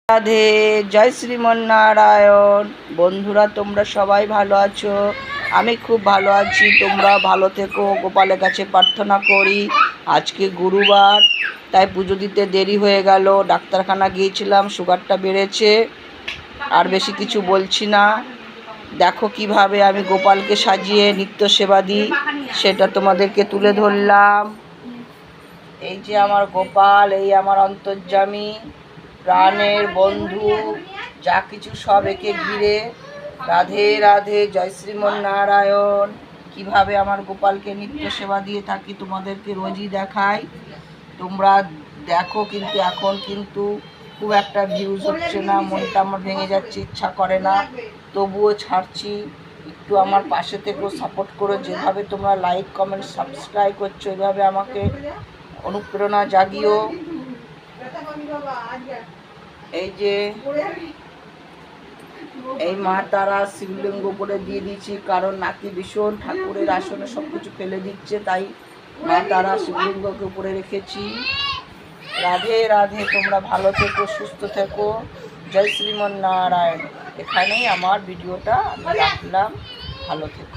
রাধে, জয় শ্রীমন্নারায়ণ। বন্ধুরা, তোমরা সবাই ভালো আছো? আমি খুব ভালো আছি। তোমরা ভালো থেকো, গোপালের কাছে প্রার্থনা করি। আজকে গুরুবার, তাই পুজো দিতে দেরি হয়ে গেল। ডাক্তারখানা গিয়েছিলাম, সুগারটা বেড়েছে। আর বেশি কিছু বলছি না। দেখো কিভাবে আমি গোপালকে সাজিয়ে নিত্য সেবা দিই, সেটা তোমাদেরকে তুলে ধরলাম। এই যে আমার গোপাল, এই আমার অন্তর্যামী, প্রাণের বন্ধু, যা কিছু সব একে ঘিরে। রাধে রাধে, জয় শ্রীমন্নারায়ণ। কিভাবে আমার গোপালকে নিত্য সেবা দিয়ে থাকি তোমাদেরকে রোজই দেখাই, তোমরা দেখো। কিন্তু এখন কিন্তু খুব একটা ভিউজ হচ্ছে না, মনটা আমার ভেঙে যাচ্ছে, ইচ্ছা করে না, তবুও ছাড়ছি। একটু আমার পাশে থেকেও সাপোর্ট করো। যেভাবে তোমরা লাইক কমেন্ট সাবস্ক্রাইব করছো, এভাবে আমাকে অনুপ্রেরণা জাগিও। এই যে এই মা তারা শিবলিঙ্গ উপরে দিয়ে দিচ্ছি, কারণ নাকি ভীষণ ঠাকুরের আসনে সব কিছু ফেলে দিচ্ছে, তাই মা তারা শিবলিঙ্গকে উপরে রেখেছি। রাধে রাধে, তোমরা ভালো থেকো, সুস্থ থেকো। জয় শ্রীমন্নারায়ণ। এখানেই আমার ভিডিওটা আমি রাখলাম। ভালো থেকো।